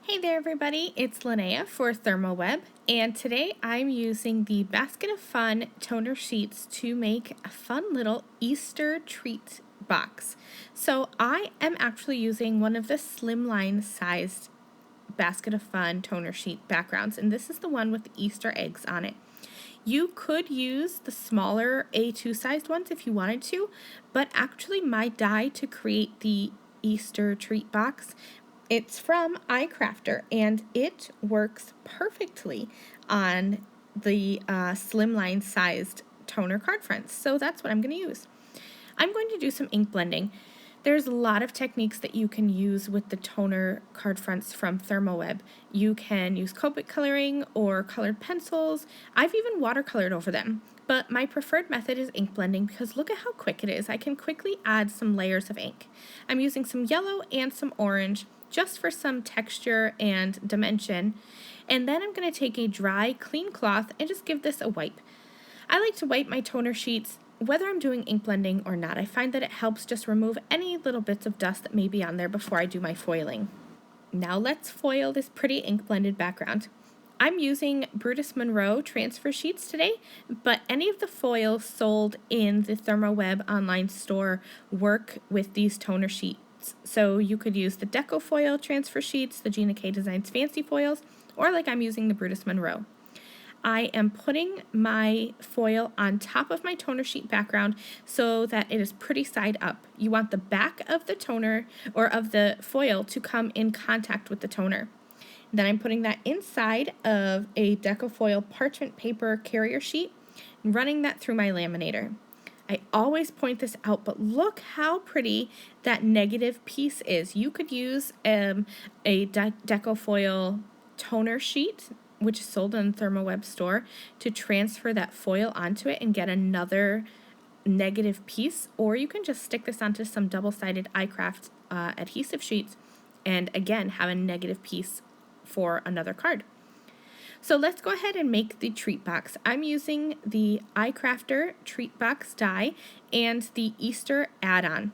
Hey there everybody, it's Lynnea for ThermOWeb, and today I'm using the Basket of Fun toner sheets to make a fun little Easter treat box. So I am actually using one of the slimline sized Basket of Fun toner sheet backgrounds, and this is the one with the Easter eggs on it. You could use the smaller A2 sized ones if you wanted to, but actually my die to create the Easter treat box, it's from iCrafter, and it works perfectly on the slimline sized toner card fronts. So that's what I'm going to use. I'm going to do some ink blending. There's a lot of techniques that you can use with the toner card fronts from ThermOWeb. You can use Copic coloring or colored pencils. I've even watercolored over them. But my preferred method is ink blending because look at how quick it is. I can quickly add some layers of ink. I'm using some yellow and some orange just for some texture and dimension. And then I'm going to take a dry, clean cloth and just give this a wipe. I like to wipe my toner sheets whether I'm doing ink blending or not. I find that it helps just remove any little bits of dust that may be on there before I do my foiling. Now let's foil this pretty ink blended background. I'm using Brutus Monroe transfer sheets today, but any of the foils sold in the ThermOWeb online store work with these toner sheets. So you could use the Deco foil transfer sheets, the Gina K Designs fancy foils, or like I'm using the Brutus Monroe. I am putting my foil on top of my toner sheet background so that it is pretty side up. You want the back of the toner or of the foil to come in contact with the toner. Then I'm putting that inside of a Deco foil parchment paper carrier sheet and running that through my laminator. I always point this out, but look how pretty that negative piece is. You could use a Deco foil toner sheet, which is sold in the ThermOWeb store, to transfer that foil onto it and get another negative piece, or you can just stick this onto some double-sided iCraft adhesive sheets and again have a negative piece for another card. So let's go ahead and make the treat box. I'm using the iCrafter treat box die and the Easter add-on.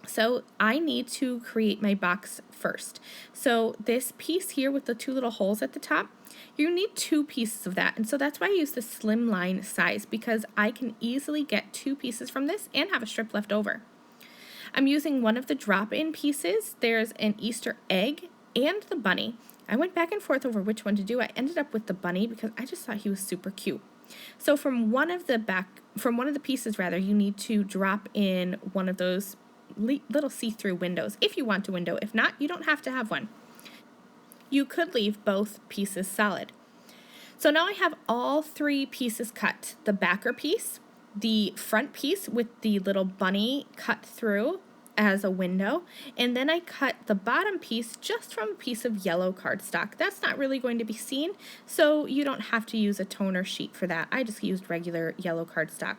So I need to create my box first. So this piece here with the two little holes at the top, you need two pieces of that. And so that's why I use the slimline size, because I can easily get two pieces from this and have a strip left over. I'm using one of the drop-in pieces. There's an Easter egg and the bunny. I went back and forth over which one to do. I ended up with the bunny because I just thought he was super cute. So from one of the pieces, you need to drop in one of those little see-through windows if you want a window. If not, you don't have to have one. You could leave both pieces solid. So now I have all three pieces cut. The backer piece, the front piece with the little bunny cut through as a window, and then I cut the bottom piece just from a piece of yellow cardstock. That's not really going to be seen, so you don't have to use a toner sheet for that. I just used regular yellow cardstock.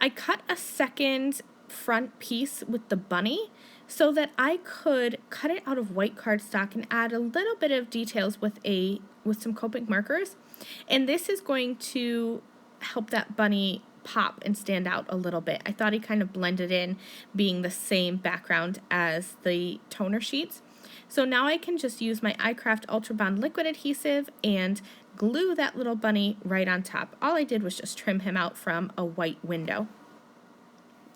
I cut a second front piece with the bunny so that I could cut it out of white cardstock and add a little bit of details with some Copic markers, and this is going to help that bunny pop and stand out a little bit. I thought he kind of blended in being the same background as the toner sheets. So now I can just use my iCraft Ultra Bond liquid adhesive and glue that little bunny right on top. All I did was just trim him out from a white window.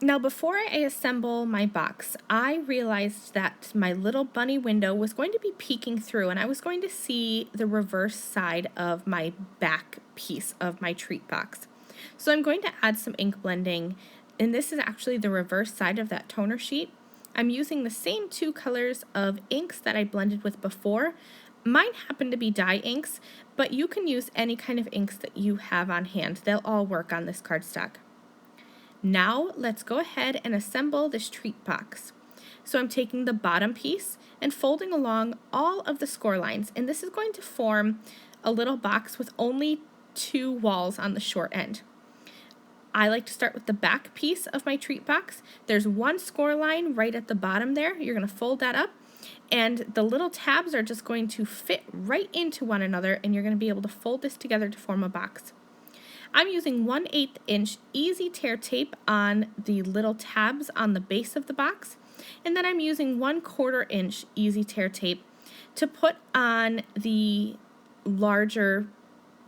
Now before I assemble my box, I realized that my little bunny window was going to be peeking through, and I was going to see the reverse side of my back piece of my treat box. So I'm going to add some ink blending, and this is actually the reverse side of that toner sheet. I'm using the same two colors of inks that I blended with before. Mine happen to be dye inks, but you can use any kind of inks that you have on hand. They'll all work on this cardstock. Now let's go ahead and assemble this treat box. So I'm taking the bottom piece and folding along all of the score lines, and this is going to form a little box with only two walls on the short end. I like to start with the back piece of my treat box. There's one score line right at the bottom there. You're going to fold that up, and the little tabs are just going to fit right into one another, and you're going to be able to fold this together to form a box. I'm using 1/8 inch easy tear tape on the little tabs on the base of the box, and then I'm using 1/4 inch easy tear tape to put on the larger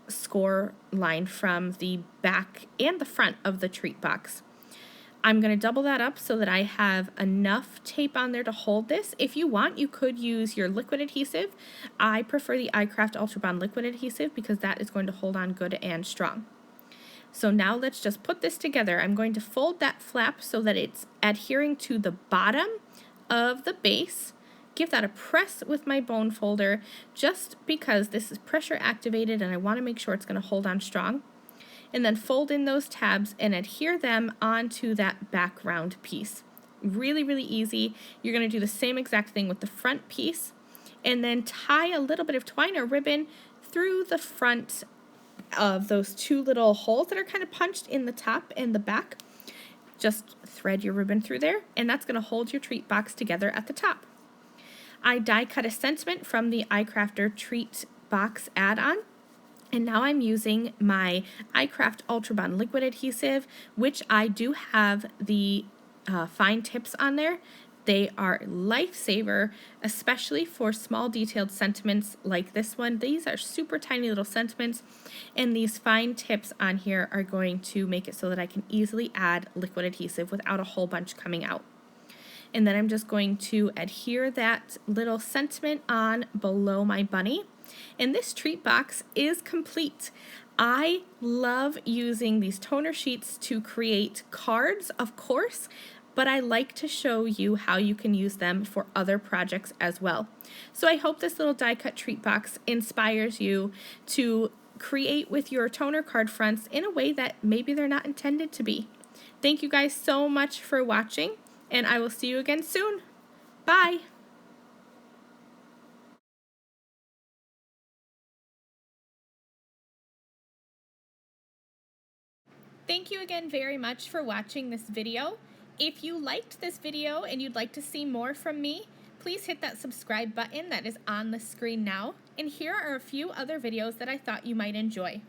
score line from the back and the front of the treat box. I'm going to double that up so that I have enough tape on there to hold this. If you want, you could use your liquid adhesive. I prefer the iCraft Ultra Bond liquid adhesive because that is going to hold on good and strong. So now let's just put this together. I'm going to fold that flap so that it's adhering to the bottom of the base. Give that a press with my bone folder just because this is pressure activated and I want to make sure it's going to hold on strong. And then fold in those tabs and adhere them onto that background piece. Really, really easy. You're going to do the same exact thing with the front piece and then tie a little bit of twine or ribbon through the front of those two little holes that are kind of punched in the top and the back. Just thread your ribbon through there and that's going to hold your treat box together at the top. I die cut a sentiment from the iCrafter Treat Box add-on. And now I'm using my iCraft Ultra Bond liquid adhesive, which I do have the fine tips on there. They are a lifesaver, especially for small detailed sentiments like this one. These are super tiny little sentiments, and these fine tips on here are going to make it so that I can easily add liquid adhesive without a whole bunch coming out. And then I'm just going to adhere that little sentiment on below my bunny. And this treat box is complete. I love using these toner sheets to create cards, of course, but I like to show you how you can use them for other projects as well. So I hope this little die cut treat box inspires you to create with your toner card fronts in a way that maybe they're not intended to be. Thank you guys so much for watching, and I will see you again soon. Bye! Thank you again very much for watching this video. If you liked this video and you'd like to see more from me, please hit that subscribe button that is on the screen now. And here are a few other videos that I thought you might enjoy.